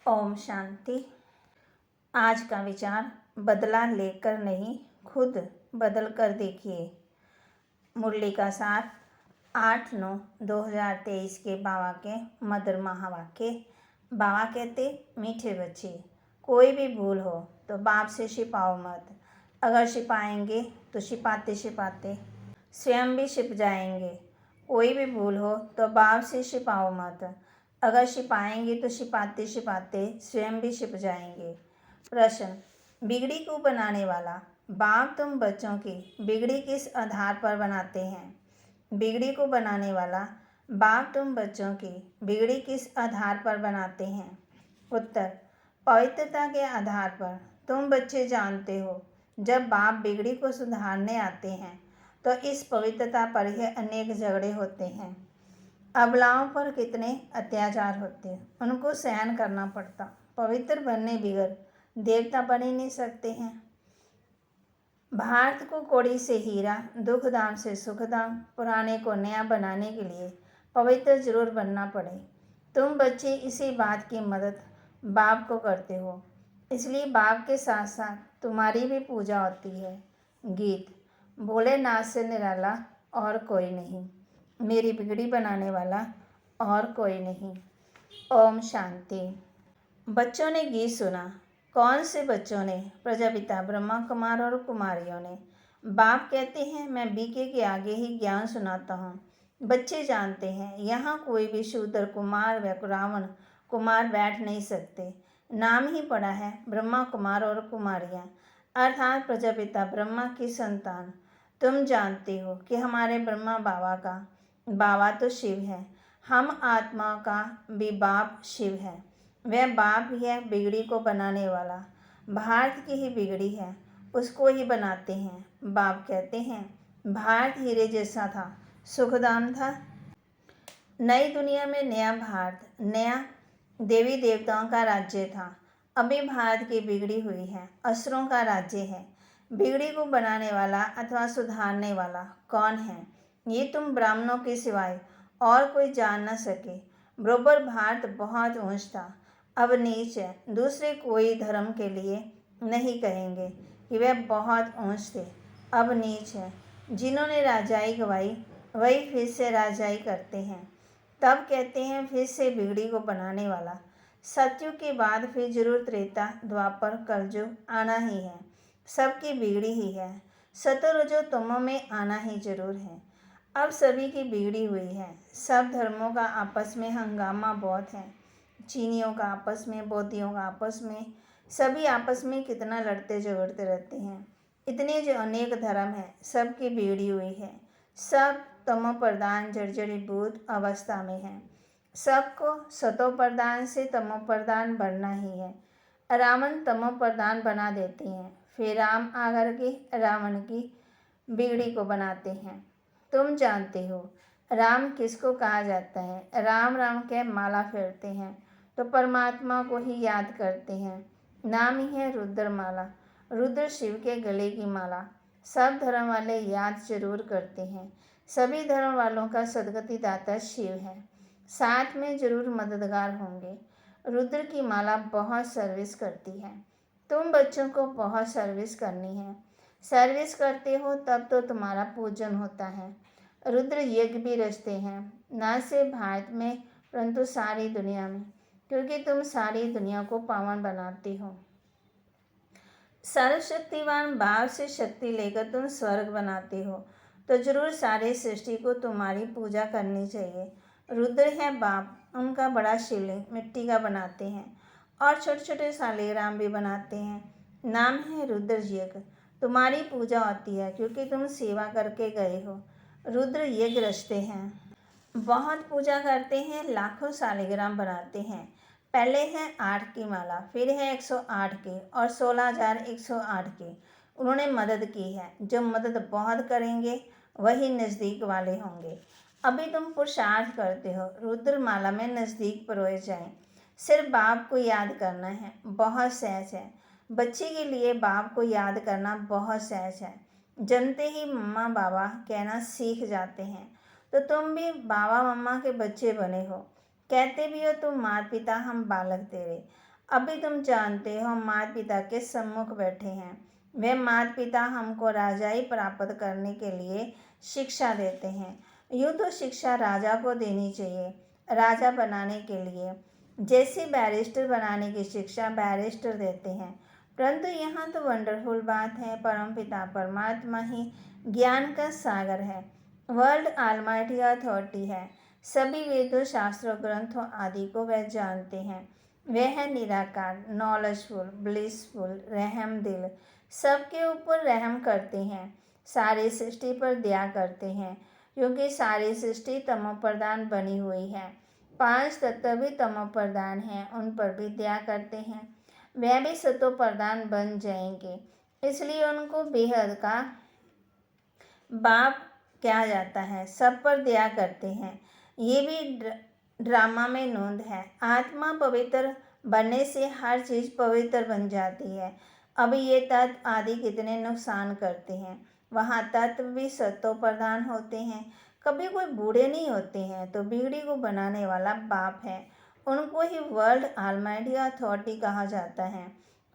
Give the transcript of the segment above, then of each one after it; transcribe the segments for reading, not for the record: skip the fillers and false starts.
ओम शांति। आज का विचार, बदला लेकर नहीं, खुद बदल कर देखिए। मुरली का सार 8/9/2023 के बाबा के मधुर महावाक्य। बाबा कहते, मीठे बच्चे, कोई भी भूल हो तो बाप से छिपाओ मत। अगर छिपाएंगे तो छिपाते छिपाते स्वयं भी छिप जाएंगे। कोई भी भूल हो तो बाप से छिपाओ मत। अगर छिपाएंगे तो छिपाते छिपाते स्वयं भी छिप जाएंगे। प्रश्न, बिगड़ी को बनाने वाला बाप तुम बच्चों की बिगड़ी किस आधार पर बनाते हैं? बिगड़ी को बनाने वाला बाप तुम बच्चों की बिगड़ी किस आधार पर बनाते हैं? उत्तर, पवित्रता के आधार पर। तुम बच्चे जानते हो, जब बाप बिगड़ी को सुधारने आते हैं तो इस पवित्रता पर ही अनेक झगड़े होते हैं। अबलाओं पर कितने अत्याचार होते हैं, उनको सहन करना पड़ता। पवित्र बनने बिगर देवता बन ही नहीं सकते हैं। भारत को कौड़ी से हीरा, दुख दाम से सुख दाम, पुराने को नया बनाने के लिए पवित्र जरूर बनना पड़े। तुम बच्चे इसी बात की मदद बाप को करते हो, इसलिए बाप के साथ साथ तुम्हारी भी पूजा होती है। गीत, भोलेनाथ से निराला और कोई नहीं, मेरी बिगड़ी बनाने वाला और कोई नहीं। ओम शांति। बच्चों ने गीत सुना। कौन से बच्चों ने? प्रजापिता ब्रह्मा कुमार और कुमारियों ने। बाप कहते हैं, मैं बीके के आगे ही ज्ञान सुनाता हूँ। बच्चे जानते हैं, यहाँ कोई भी शूद्र कुमार व रावण कुमार बैठ नहीं सकते। नाम ही पड़ा है ब्रह्मा कुमार और कुमारियाँ, अर्थात प्रजापिता ब्रह्मा की संतान। तुम जानते हो कि हमारे ब्रह्मा बाबा का बाबा तो शिव है, हम आत्मा का भी बाप शिव है। वह बाप ही है बिगड़ी को बनाने वाला। भारत की ही बिगड़ी है, उसको ही बनाते हैं। बाप कहते हैं, भारत हीरे जैसा था, सुखदाम था। नई दुनिया में नया भारत, नया देवी देवताओं का राज्य था। अभी भारत की बिगड़ी हुई है, असुरों का राज्य है। बिगड़ी को बनाने वाला अथवा सुधारने वाला कौन है, ये तुम ब्राह्मणों के सिवाय और कोई जान न सके। बरोबर भारत बहुत ऊंच था, अब नीच है। दूसरे कोई धर्म के लिए नहीं कहेंगे कि वह बहुत ऊंच थे, अब नीच है। जिन्होंने राजाई गवाई वही फिर से राजाई करते हैं, तब कहते हैं फिर से बिगड़ी को बनाने वाला। सतयुग के बाद फिर जरूर त्रेता द्वापर कलयुग आना ही है, सबकी बिगड़ी ही है। सतोरजो तमो में आना ही जरूर है। अब सभी की बिगड़ी हुई है। सब धर्मों का आपस में हंगामा बहुत है। चीनियों का आपस में, बौद्धियों का आपस में, सभी आपस में कितना लड़ते झगड़ते रहते हैं। इतने जो अनेक धर्म हैं, सबकी बिगड़ी हुई है। सब तमो प्रधान जर्जरीभूत अवस्था में है। सबको सतो प्रधान से तमो प्रधान बनना ही है। रावण तमो प्रधान बना देते हैं, फिर राम आकर के रावण की बिगड़ी को बनाते हैं। तुम जानते हो राम किसको कहा जाता है? राम राम कह माला फेरते हैं तो परमात्मा को ही याद करते हैं। नाम ही है रुद्रमाला, रुद्र शिव के गले की माला। सब धर्म वाले याद जरूर करते हैं। सभी धर्म वालों का सदगति दाता शिव है, साथ में जरूर मददगार होंगे। रुद्र की माला बहुत सर्विस करती है। तुम बच्चों को बहुत सर्विस करनी है। सर्विस करते हो तब तो तुम्हारा पूजन होता है। रुद्र यज्ञ भी रचते हैं, न सिर्फ भारत में परंतु सारी दुनिया में, क्योंकि तुम सारी दुनिया को पावन बनाते हो। सर्वशक्तिवान बाप से शक्ति लेकर तुम स्वर्ग बनाते हो, तो जरूर सारी सृष्टि को तुम्हारी पूजा करनी चाहिए। रुद्र है बाप, उनका बड़ा शिवलिंग मिट्टी का बनाते हैं और छोटे छोटे शालिग्राम भी बनाते हैं। नाम है रुद्र यज्ञ। तुम्हारी पूजा होती है क्योंकि तुम सेवा करके गए हो। रुद्र यज्ञ रचते हैं, बहुत पूजा करते हैं, लाखों शालिग्राम बनाते हैं। पहले है 8 की माला, फिर है 108 की और 16,108 की। उन्होंने मदद की है। जो मदद बहुत करेंगे वही नज़दीक वाले होंगे। अभी तुम पुरुषार्थ करते हो रुद्र माला में नज़दीक परोए जाएं। सिर्फ बाप को याद करना है, बहुत सहज है। बच्चे के लिए बाप को याद करना बहुत सहज है। जन्मते ही मम्मा बाबा कहना सीख जाते हैं, तो तुम भी बाबा मम्मा के बच्चे बने हो। कहते भी हो तुम माता पिता हम बालक तेरे। अभी तुम जानते हो हम माता पिता के सम्मुख बैठे हैं। वे माता पिता हमको राजाई प्राप्त करने के लिए शिक्षा देते हैं। यूँ तो शिक्षा राजा को देनी चाहिए, राजा बनाने के लिए, जैसे बैरिस्टर बनाने की शिक्षा बैरिस्टर देते हैं। परंतु यहाँ तो वंडरफुल बात है, परमपिता परमात्मा ही ज्ञान का सागर है, वर्ल्ड ऑलमाइटी अथॉरिटी है। सभी वेदों, शास्त्रों, ग्रंथों आदि को वह जानते हैं। वे है निराकार, नॉलेजफुल, ब्लिसफुल, रहम दिल, सबके ऊपर रहम करते हैं, सारी सृष्टि पर दया करते हैं, क्योंकि सारी सृष्टि तमोप्रधान बनी हुई है। 5 तत्व भी तमोप्रधान हैं, उन पर भी दया करते हैं। वह भी सतोप्रधान बन जाएंगे, इसलिए उनको बेहद का बाप कहा जाता है, सब पर दया करते हैं। ये भी ड्रामा में नोंद है। आत्मा पवित्र बनने से हर चीज़ पवित्र बन जाती है। अब ये तत्व आदि कितने नुकसान करते हैं। वहाँ तत्व भी सत्व प्रधान होते हैं, कभी कोई बूढ़े नहीं होते हैं, तो बिगड़ी को बनाने वाला बाप है। उनको ही वर्ल्ड ऑलमाइटी अथॉरिटी कहा जाता है।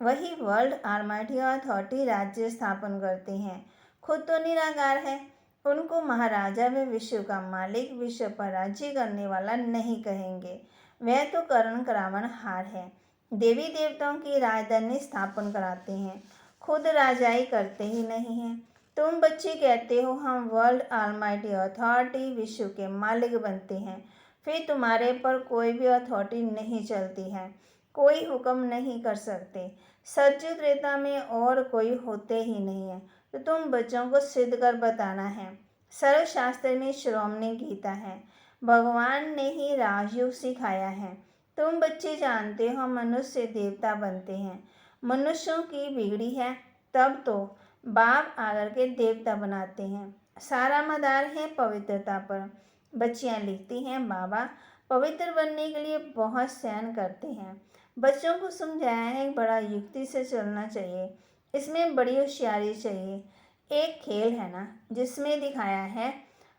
वही वर्ल्ड ऑलमाइटी अथॉरिटी राज्य स्थापन करते हैं। खुद तो निराकार है, उनको महाराजा व विश्व का मालिक, विश्व पर राज्य करने वाला नहीं कहेंगे। वह तो करण करावन हार है। देवी देवताओं की राजधानी स्थापन कराते हैं, खुद राजाई करते ही नहीं हैं। तुम बच्चे कहते हो हम वर्ल्ड ऑलमाइटी अथॉरिटी, विश्व के मालिक बनते हैं, फिर तुम्हारे पर कोई भी अथॉरिटी नहीं चलती है, कोई हुक्म नहीं कर सकते। सत्य त्रेता में और कोई होते ही नहीं है, तो तुम बच्चों को सिद्ध कर बताना है। सर्वशास्त्र में श्रोमणी गीता है, भगवान ने ही राजयोग सिखाया है। तुम बच्चे जानते हो मनुष्य देवता बनते हैं, मनुष्यों की बिगड़ी है, तब तो बाप आकर के देवता बनाते हैं। सारा मदार है पवित्रता पर। बच्चियां लिखती हैं, बाबा पवित्र बनने के लिए बहुत सहन करते हैं। बच्चों को समझाया है बड़ा युक्ति से चलना चाहिए, इसमें बड़ी होशियारी चाहिए। एक खेल है ना, जिसमें दिखाया है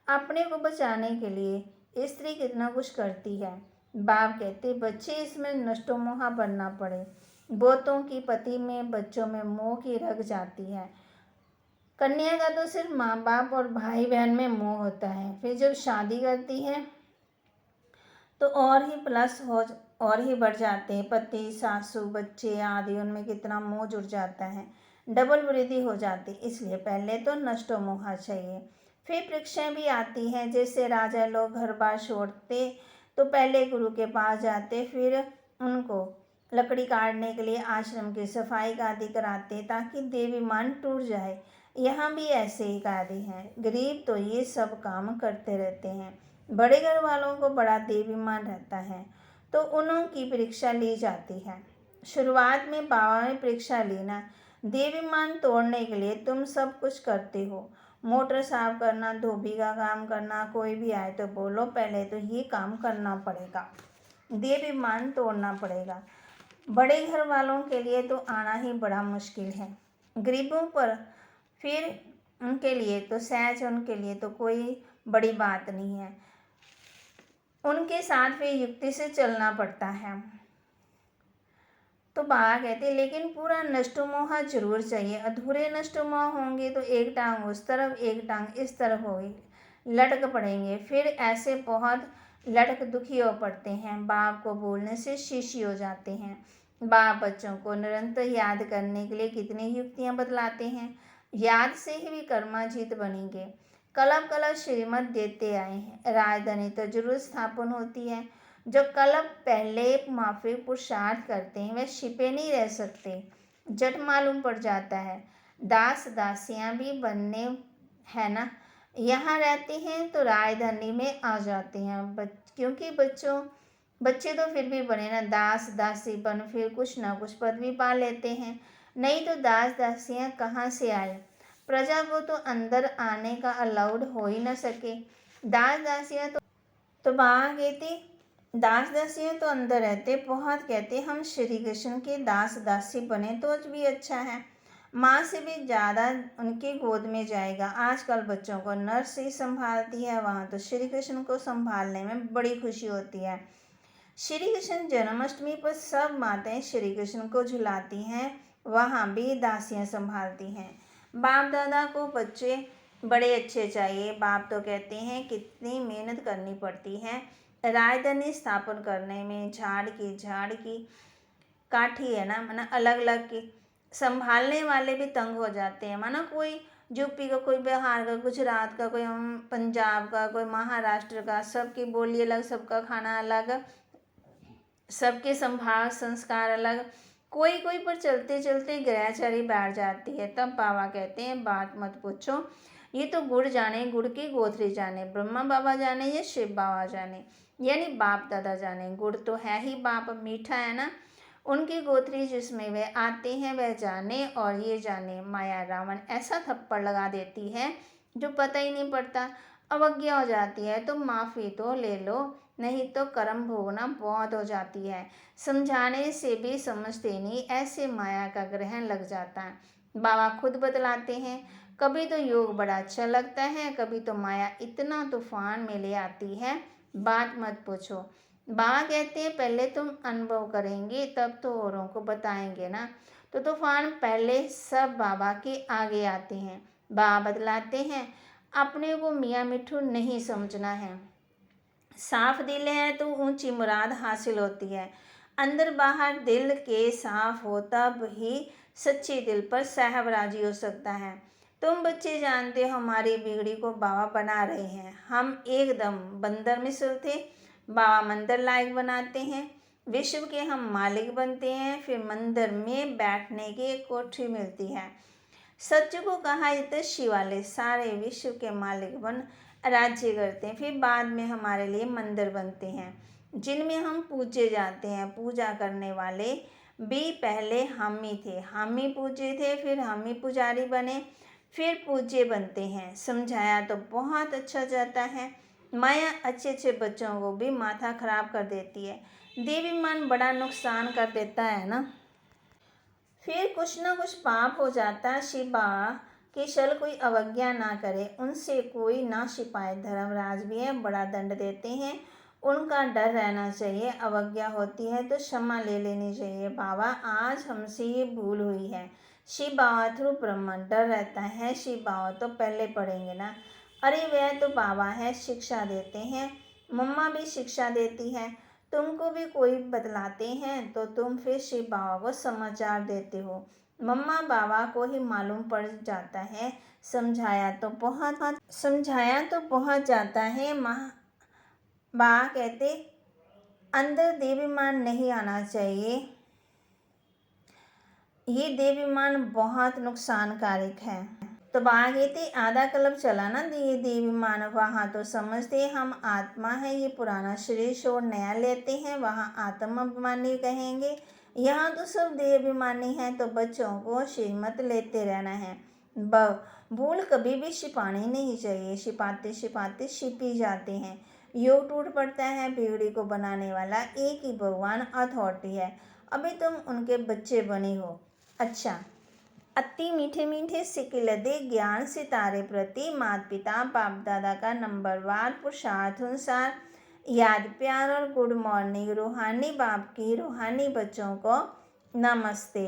अपने को बचाने के लिए स्त्री कितना कुछ करती है। बाप कहते बच्चे इसमें नष्टो मोहा बनना पड़े। बहुतों की पति में, बच्चों में मोह की रग जाती है। कन्या का तो सिर्फ माँ बाप और भाई बहन में मोह होता है, फिर जब शादी करती है तो और ही प्लस हो और ही बढ़ जाते हैं। पति, सासू, बच्चे आदि, उनमें कितना मोह जुड़ जाता है, डबल वृद्धि हो जाती। इसलिए पहले तो नष्टो मोहा चाहिए। फिर परीक्षाएं भी आती हैं, जैसे राजा लोग घर बार छोड़ते तो पहले गुरु के पास जाते, फिर उनको लकड़ी काटने के लिए आश्रम की सफाई का आदि कराते, ताकि देवी मान टूट जाए। यहाँ भी ऐसे ही कार्य हैं। गरीब तो ये सब काम करते रहते हैं। बड़े घर वालों को बड़ा देवीमान रहता है, तो उन्हों की परीक्षा ली जाती है। शुरुआत में बाबा ने परीक्षा लेना, देवीमान तोड़ने के लिए तुम सब कुछ करते हो। मोटर साफ करना, धोबी का काम करना, कोई भी आए तो बोलो पहले तो ये काम करना पड़ेगा, देवीमान तोड़ना पड़ेगा। बड़े घर वालों के लिए तो आना ही बड़ा मुश्किल है। गरीबों पर फिर उनके लिए तो सहज, उनके लिए तो कोई बड़ी बात नहीं है। उनके साथ भी युक्ति से चलना पड़ता है। तो बाबा कहते लेकिन पूरा नष्टोमोह जरूर चाहिए। अधूरे नष्टोमोह होंगे तो एक टांग उस तरफ, एक टांग इस तरफ होगी, लटक पड़ेंगे। फिर ऐसे बहुत लटक दुखी हो पड़ते हैं। बाप को बोलने से शीशी हो जाते हैं। बाप बच्चों को निरंतर याद करने के लिए कितनी युक्तियां बतलाते हैं। याद से ही भी कर्माजीत बनेंगे। कलप कलप श्रीमत देते आए हैं। राजधानी तो जरूर स्थापन होती है। जो कलप पहले माफी पुरुषार्थ करते हैं वे छिपे नहीं रह सकते, झट मालूम पड़ जाता है। दास दासियां भी बनने है ना, यहाँ रहते हैं तो राजधानी में आ जाते हैं। क्योंकि बच्चे तो फिर भी बने ना, दास दासी बन फिर कुछ ना कुछ पदवी पा लेते हैं। नहीं तो दास दासियां कहाँ से आए। प्रजा को तो अंदर आने का अलाउड हो ही न सके। दास दासियां तो बाबा कहते दास दासियां तो अंदर रहते, बहुत कहते हम श्री कृष्ण के दास दासी बने तो भी अच्छा है। माँ से भी ज़्यादा उनकी गोद में जाएगा। आजकल बच्चों को नर्स ही संभालती है, वहाँ तो श्री कृष्ण को संभालने में बड़ी खुशी होती है। श्री कृष्ण जन्माष्टमी पर सब माताएं श्री कृष्ण को झुलाती हैं, वहाँ भी दासियां संभालती हैं। बाप दादा को बच्चे बड़े अच्छे चाहिए। बाप तो कहते हैं कितनी मेहनत करनी पड़ती है राजधानी स्थापन करने में। झाड़ की काठी है ना, माना अलग अलग की संभालने वाले भी तंग हो जाते हैं। माना कोई यूपी का, कोई बिहार का, गुजरात का, कोई पंजाब का, कोई महाराष्ट्र का, सबकी बोली अलग, सबका खाना अलग, सबके संभाव संस्कार अलग। कोई कोई पर चलते चलते ग्रहचारी बैठ जाती है। तब बाबा कहते हैं बात मत पूछो, ये तो गुड़ जाने, गुड़ की गोथरी जाने, ब्रह्मा बाबा जाने या शिव बाबा जाने, यानी बाप दादा जाने। गुड़ तो है ही बाप, मीठा है ना, उनकी गोथरी जिसमें वे आते हैं वह जाने। और ये जाने माया रावण ऐसा थप्पड़ लगा देती है जो पता ही नहीं पड़ता। अवज्ञा हो जाती है तो माफ़ी तो ले लो, नहीं तो कर्म भोगना बहुत हो जाती है। समझाने से भी समझते नहीं, ऐसे माया का ग्रहण लग जाता है। बाबा खुद बतलाते हैं, कभी तो योग बड़ा अच्छा लगता है, कभी तो माया इतना तूफान में ले आती है बात मत पूछो। बाबा कहते हैं पहले तुम अनुभव करेंगे तब तो औरों को बताएंगे ना। तो तूफान पहले सब बाबा के आगे आते हैं। बाबा बतलाते हैं अपने को मियाँ मिट्ठू नहीं समझना है। साफ दिल है तो ऊंची मुराद हासिल होती है। अंदर बाहर दिल के साफ हो तब ही सच्चे दिल पर साहब राजी हो सकता है। तुम बच्चे जानते हो हमारी बिगड़ी को बाबा बना रहे हैं। हम एकदम बंदर मिसल थे, बाबा मंदिर लायक बनाते हैं। विश्व के हम मालिक बनते हैं, फिर मंदिर में बैठने की एक कोठरी मिलती है। सच को कहा तो शिवालय सारे विश्व के मालिक बन राज्य करते हैं, फिर बाद में हमारे लिए मंदिर बनते हैं जिनमें हम पूजे जाते हैं। पूजा करने वाले भी पहले हम ही थे, हम ही पूजे थे, फिर हम ही पुजारी बने, फिर पूज्य बनते हैं। समझाया तो बहुत अच्छा जाता है। माया अच्छे अच्छे बच्चों को भी माथा खराब कर देती है। देवी मन बड़ा नुकसान कर देता है ना, फिर कुछ ना कुछ पाप हो जाता है। शिव बाबा की शल कोई अवज्ञा ना करे, उनसे कोई ना छिपाए। धर्मराज भी है, बड़ा दंड देते हैं, उनका डर रहना चाहिए। अवज्ञा होती है तो क्षमा ले लेनी चाहिए। बाबा आज हमसे ये भूल हुई है। शिव बाबा थ्रू ब्रह्मन डर रहता है। शिव बाबा तो पहले पढ़ेंगे ना, अरे वह तो बाबा है, शिक्षा देते हैं। मम्मा भी शिक्षा देती है, तुमको भी कोई बतलाते हैं तो तुम फिर शिव बाबा को समाचार देते हो। मम्मा बाबा को ही मालूम पड़ जाता है। समझाया तो बहुत जाता है। बाबा कहते अंदर देवीमान नहीं आना चाहिए, ये देवीमान बहुत नुकसानकारक है। तो बाबा कहते आधा कलब चला ना ये देवीमान, वहाँ तो समझते हम आत्मा है, ये पुराना शरीर छोड़ नया लेते हैं, वहाँ आत्मा अभिमानी कहेंगे। यहाँ तो सब देहाभिमानी हैं। तो बच्चों को श्रीमत लेते रहना है। भूल कभी भी छिपानी नहीं चाहिए, छिपाते छिपाते छिपी जाते हैं। योग टूट पड़ता है। बिगड़ी को बनाने वाला एक ही भगवान अथॉरिटी है। अभी तुम उनके बच्चे बने हो। अच्छा, अति मीठे मीठे सिक्के लदे ज्ञान सितारे प्रति माता पिता बाप दादा का नंबरवार पुरुषार्थ अनुसार याद प्यार और गुड मॉर्निंग। रूहानी बाप की रूहानी बच्चों को नमस्ते।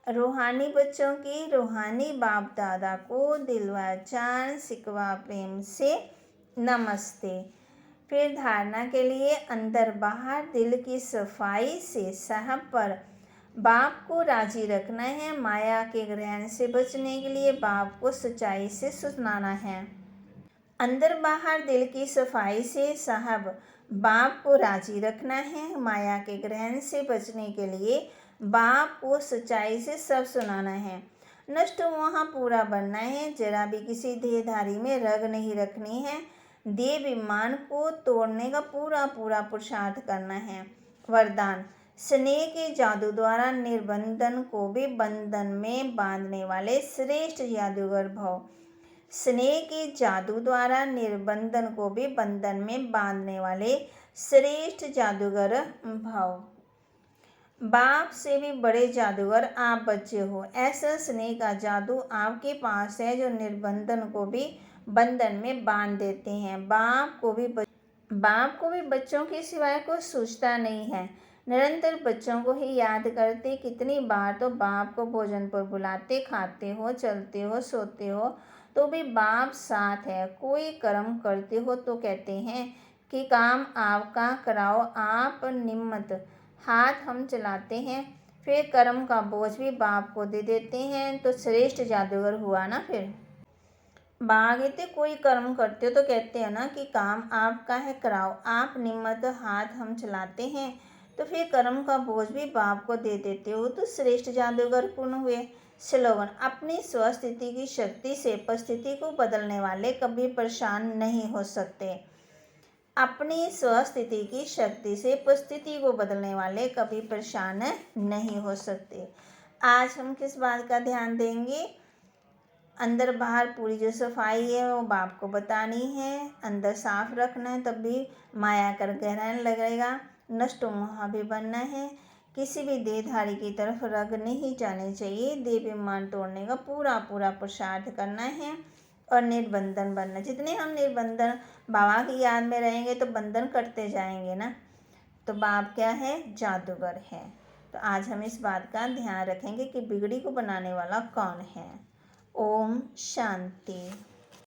रूहानी बच्चों की रूहानी बाप दादा को दिलवा चार सिकवा प्रेम से नमस्ते। फिर धारणा के लिए अंदर बाहर दिल की सफाई से साहब पर बाप को राजी रखना है। माया के ग्रहण से बचने के लिए बाप को सच्चाई से सुनाना है। अंदर बाहर दिल की सफाई से साहब बाप को राजी रखना है। माया के ग्रहण से बचने के लिए बाप को सच्चाई से सब सुनाना है। नष्ट वहाँ पूरा बनना है, जरा भी किसी देहधारी में रग नहीं रखनी है। देव विमान को तोड़ने का पूरा पूरा पुरुषार्थ करना है। वरदान स्नेह के जादू द्वारा निर्बंधन को भी बंधन में बांधने वाले श्रेष्ठ जादूगर भव। स्नेह के जादू द्वारा निर्बंधन को भी बंधन में बांधने वाले श्रेष्ठ जादूगर भव। बाप से भी बड़े जादूगर आप बच्चे हो। ऐसा स्नेह का जादू आपके पास है जो निर्बंधन को भी बंधन में बांध देते हैं। बाप को भी बाप को भी बच्चों के सिवाय कुछ सूझता नहीं है। निरंतर बच्चों को ही याद करते। कितनी बार तो बाप को भोजन पर बुलाते, खाते हो, चलते हो, सोते हो तो भी बाप साथ है। कोई कर्म करते हो तो कहते हैं कि काम आपका कराओ, आप निमित्त, हाथ हम चलाते हैं। फिर कर्म का बोझ भी बाप को दे देते हैं। तो श्रेष्ठ जादूगर हुआ ना। फिर कहते कोई कर्म करते हो तो कहते हैं ना कि काम आपका है, कराओ, आप निमित्त, हाथ हम चलाते हैं। तो फिर कर्म का बोझ भी बाप को दे देते हो तो श्रेष्ठ जादूगर पूर्ण हुए। स्लोगन: अपनी स्वस्थिति की शक्ति से परिस्थिति को बदलने वाले कभी परेशान नहीं हो सकते। अपनी स्वस्थिति की शक्ति से परिस्थिति को बदलने वाले कभी परेशान नहीं हो सकते। आज हम किस बात का ध्यान देंगे? अंदर बाहर पूरी जो सफाई है वो बाप को बतानी है। अंदर साफ रखना है, तब भी माया कर गहराने लगेगा। नष्ट मोह भी बनना है। किसी भी देहधारी की तरफ रग नहीं जाने चाहिए। देवाभिमान तोड़ने का पूरा पुरुषार्थ करना है और निर्बंधन बनना। जितने हम निर्बंधन बाबा की याद में रहेंगे तो बंधन करते जाएंगे ना। तो बाप क्या है? जादूगर है। तो आज हम इस बात का ध्यान रखेंगे कि बिगड़ी को बनाने वाला कौन है। ओम शांति।